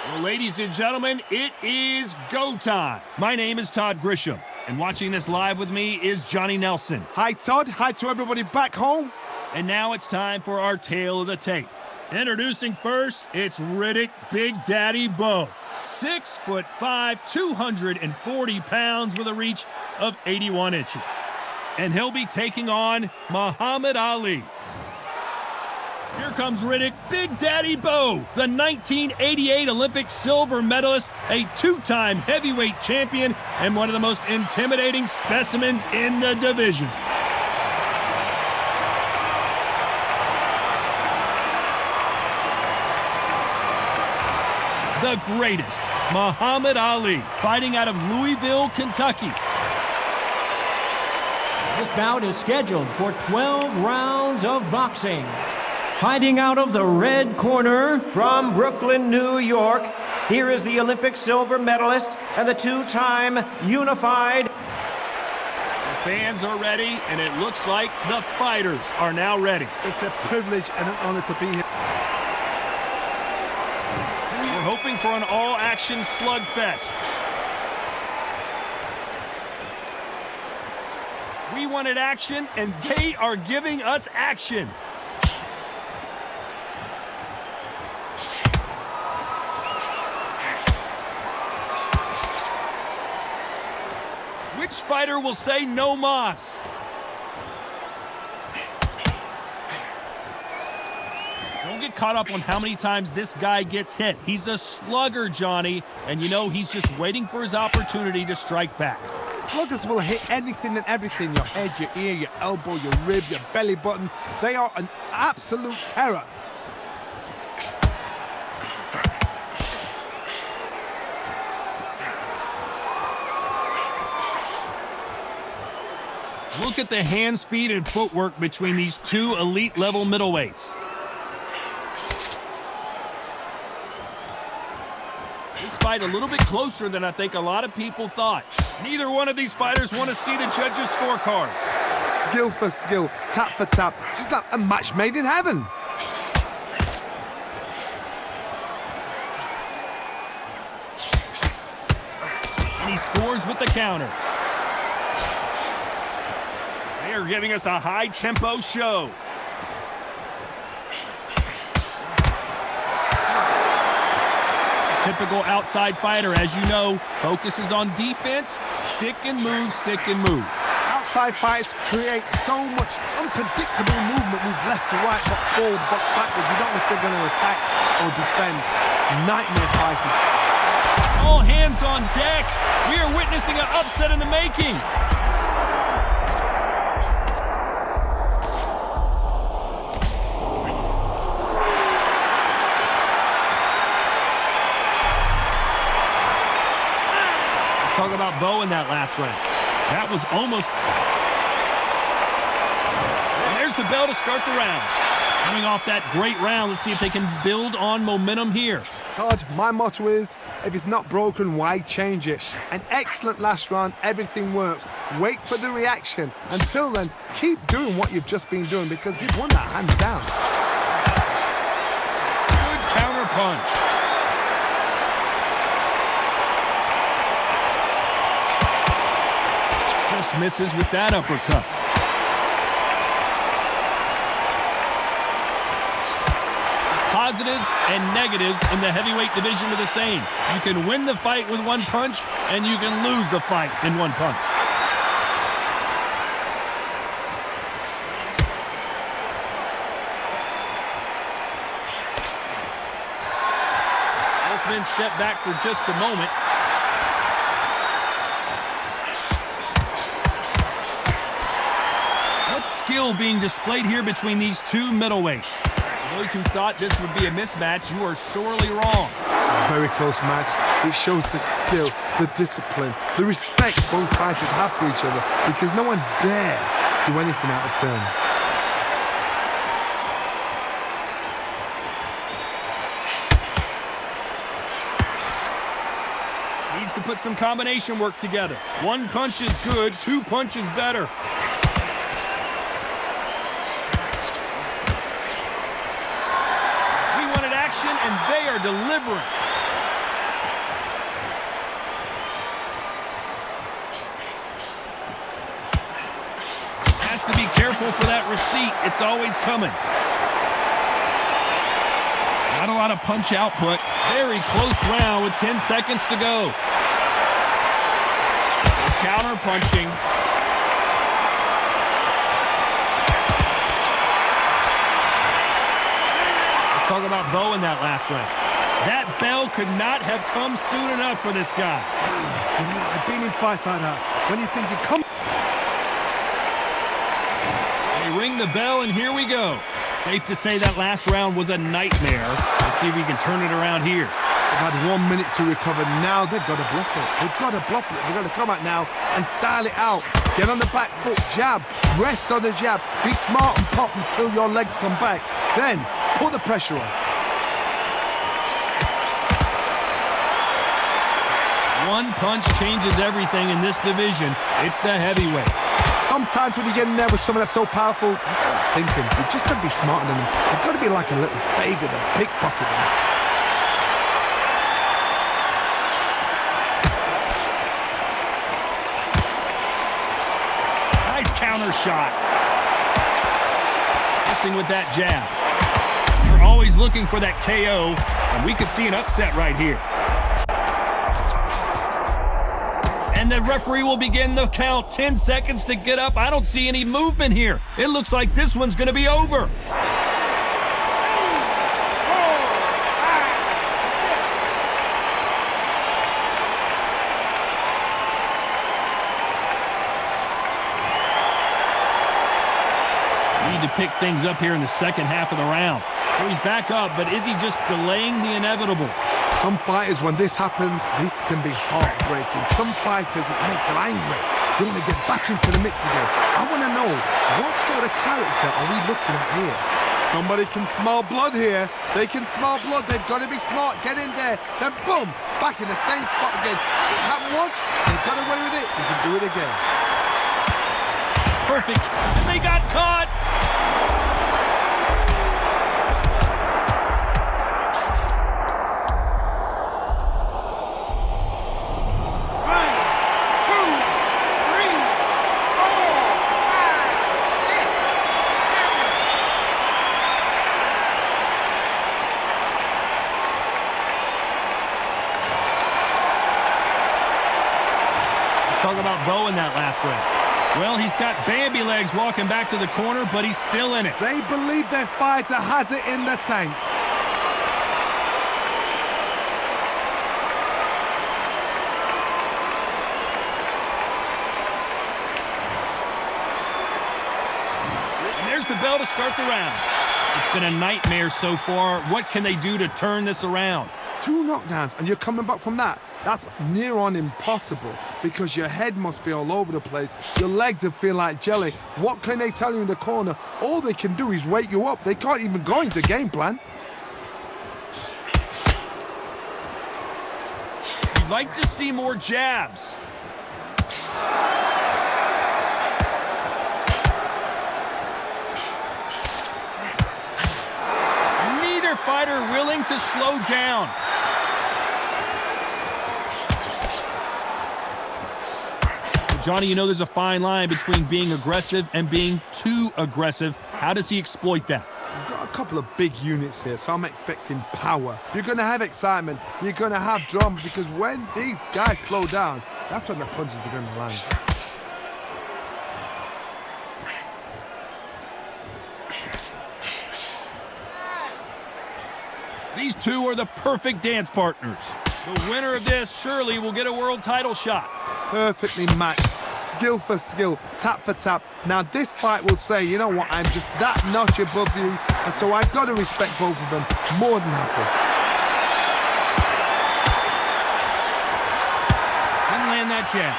Well, ladies and gentlemen, it is go time. My name is Todd Grisham, and watching this live with me is Johnny Nelson. Hi, Todd. Hi to everybody back home. And now it's time for our tale of the tape. Introducing first, it's Riddick Big Daddy Bowe. 6'5", 240 pounds with a reach of 81 inches. And he'll be taking on Muhammad Ali. Here comes Riddick Big Daddy Bowe, the 1988 Olympic silver medalist, a two-time heavyweight champion, and one of the most intimidating specimens in the division. The greatest, Muhammad Ali, fighting out of Louisville, Kentucky. This bout is scheduled for 12 rounds of boxing. Fighting out of the red corner, from Brooklyn, New York, here is the Olympic silver medalist and the two-time unified. The fans are ready, and it looks like the fighters are now ready. It's a privilege and an honor to be here. We're hoping for an all-action slugfest. We wanted action, and they are giving us action. Which fighter will say no mas? Don't get caught up on how many times this guy gets hit. He's a slugger, Johnny, and you know he's just waiting for his opportunity to strike back. Sluggers will hit anything and everything. Your head, your ear, your elbow, your ribs, your belly button. They are an absolute terror. Look at the hand speed and footwork between these two elite-level middleweights. This fight a little bit closer than I think a lot of people thought. Neither one of these fighters want to see the judges' scorecards. Skill for skill, tap for tap. Just like a match made in heaven. And he scores with the counter. They are giving us a high-tempo show. Typical outside fighter, as you know, focuses on defense, stick and move, stick and move. Outside fights create so much unpredictable movement. Move left to right, box forward, box backward. You don't know if they're going to attack or defend. Nightmare fighters. All hands on deck. We are witnessing an upset in the making. Talk about Bowe in that last round. That was almost... And there's the bell to start the round. Coming off that great round, let's see if they can build on momentum here. Todd, my motto is, if it's not broken, why change it? An excellent last round, everything works. Wait for the reaction. Until then, keep doing what you've just been doing because you've won that hands down. Good counter punch. Just misses with that uppercut. Positives and negatives in the heavyweight division are the same. You can win the fight with one punch, and you can lose the fight in one punch. Both men step back for just a moment. Skill being displayed here between these two middleweights. For those who thought this would be a mismatch, you are sorely wrong. Very close match. It shows the skill, the discipline, the respect both fighters have for each other because no one dare do anything out of turn. Needs to put some combination work together. One punch is good, two punches better. And they are delivering. careful for that receipt. It's always coming. Not a lot of punch output. Very close round with 10 seconds to go. Counter punching. Let's talk about Bowe in that last round. That bell could not have come soon enough for this guy. You know, I've been in fights like that. When you think you come... They ring the bell, and here we go. Safe to say that last round was a nightmare. Let's see if we can turn it around here. They've had 1 minute to recover. Now they've got to bluff it. They've got to bluff it. They've got to come out now and style it out. Get on the back foot, jab, rest on the jab. Be smart and pop until your legs come back. Then put the pressure on. One punch changes everything in this division. It's the heavyweights. Sometimes when you get in there with someone that's so powerful, thinking, you've just got to be smarter than them. You've got to be like a little faggot and pickpocket them. Nice counter shot. Missing with that jab. You're always looking for that KO, and we could see an upset right here. And the referee will begin the count. 10 seconds to get up. I don't see any movement here. It looks like this one's going to be over. Need to pick things up here in the second half of the round. So he's back up, but is he just delaying the inevitable? Some fighters, when this happens, this can be heartbreaking. Some fighters, it makes them angry. They want to get back into the mix again. I want to know, what sort of character are we looking at here? Somebody can smell blood here. They can smell blood. They've got to be smart. Get in there. Then boom, back in the same spot again. It happened once. They've got away with it. You can do it again. Perfect. And they got caught. Talk about Bowe in that last round. Well, he's got Bambi legs walking back to the corner, but he's still in it. They believe their fighter has it in the tank. And there's the bell to start the round. It's been a nightmare so far. What can they do to turn this around? 2 knockdowns, and you're coming back from that. That's near on impossible because your head must be all over the place. Your legs will feel like jelly. What can they tell you in the corner? All they can do is wake you up. They can't even go into game plan. You'd like to see more jabs. Neither fighter willing to slow down. Johnny, you know there's a fine line between being aggressive and being too aggressive. How does he exploit that? You've got a couple of big units here, so I'm expecting power. You're going to have excitement. You're going to have drama because when these guys slow down, that's when the punches are going to land. These two are the perfect dance partners. The winner of this surely will get a world title shot. Perfectly matched, skill for skill, tap for tap. Now this fight will say, you know what, I'm just that notch above you, and so I've got to respect both of them more than happy. Didn't land that jab.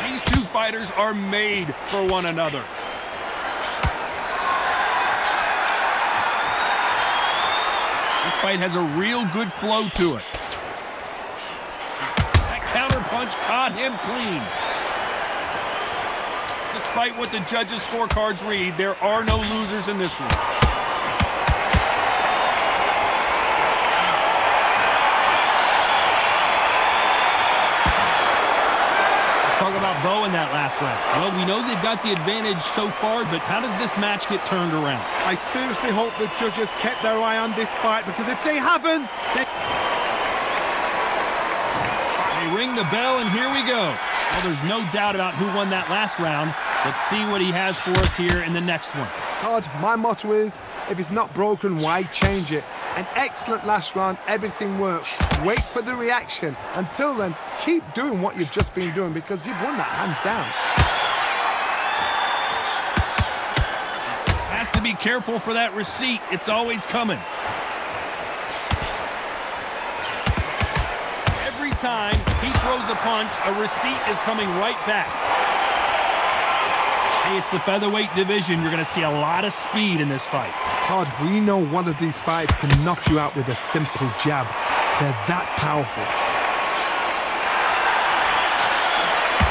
These two fighters are made for one another. This fight has a real good flow to it. That counter punch caught him clean. Despite what the judges' scorecards read, there are no losers in this one. That 1 Talk about Bowe in that last round. Well, we know they've got the advantage so far, but how does this match get turned around? I seriously hope the judges kept their eye on this fight, because if they haven't, They ring the bell, and here we go. Well, there's no doubt about who won that last round. Let's see what he has for us here in the next one. Todd, my motto is, if it's not broken, why change it? An excellent last round, everything works. Wait for the reaction. Until then, keep doing what you've just been doing, because you've won that hands down. Has to be careful for that receipt. It's always coming. Every time he throws a punch, a receipt is coming right back. Hey, it's the featherweight division. You're going to see a lot of speed in this fight. Todd, we know one of these fights can knock you out with a simple jab. They're that powerful.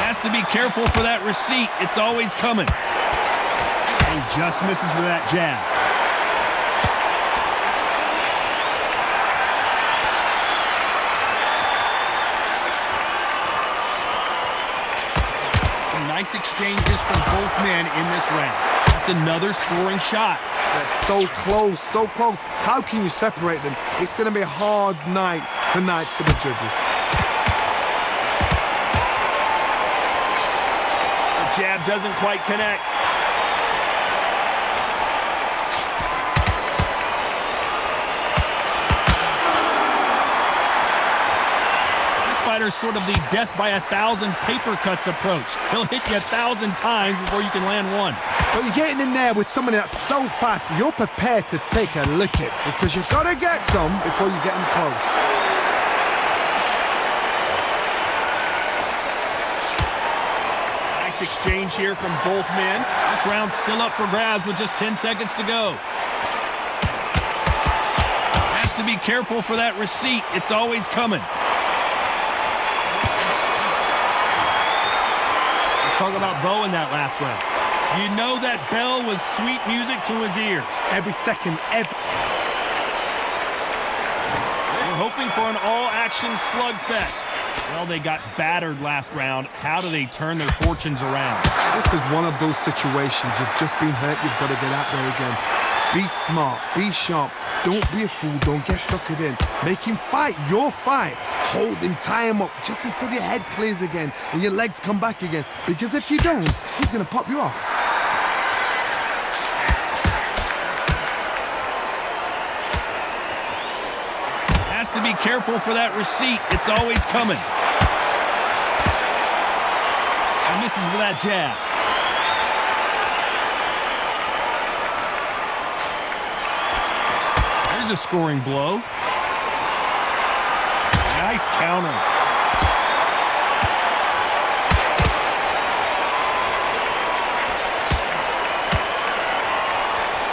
Has to be careful for that receipt. It's always coming. He just misses with that jab. Some nice exchanges from both men in this round. That's another scoring shot. They're so close, so close. How can you separate them? It's going to be a hard night tonight for the judges. The jab doesn't quite connect. This fighter's sort of the death by 1,000 paper cuts approach. He'll hit you 1,000 times before you can land one. But you're getting in there with somebody that's so fast, you're prepared to take a licking, because you've got to get some before you get in close. Nice exchange here from both men. This round's still up for grabs with just 10 seconds to go. Has to be careful for that receipt. It's always coming. Let's talk about Bowe in that last round. You know that bell was sweet music to his ears. Every second, every... We're hoping for an all-action slugfest. Well, they got battered last round. How do they turn their fortunes around? This is one of those situations. You've just been hurt. You've got to get out there again. Be smart. Be sharp. Don't be a fool. Don't get suckered in. Make him fight your fight. Hold him, tie him up, just until your head clears again and your legs come back again. Because if you don't, he's going to pop you off. Has to be careful for that receipt. It's always coming. And misses with that jab. There's a scoring blow. Nice counter.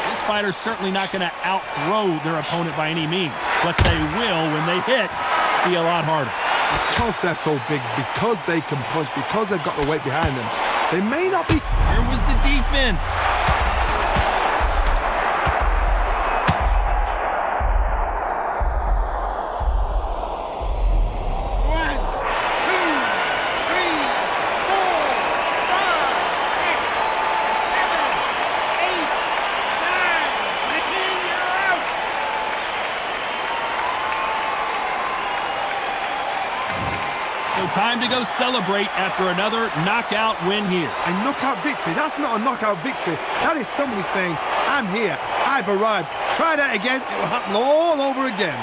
This fighter's certainly not going to out-throw their opponent by any means, but they will, when they hit, be a lot harder. Because they're so big, because they can punch, because they've got the weight behind them, they may not be... Here was the defense. Time to go celebrate after another knockout win here. A knockout victory? That's not a knockout victory. That is somebody saying, I'm here, I've arrived. Try that again, it will happen all over again.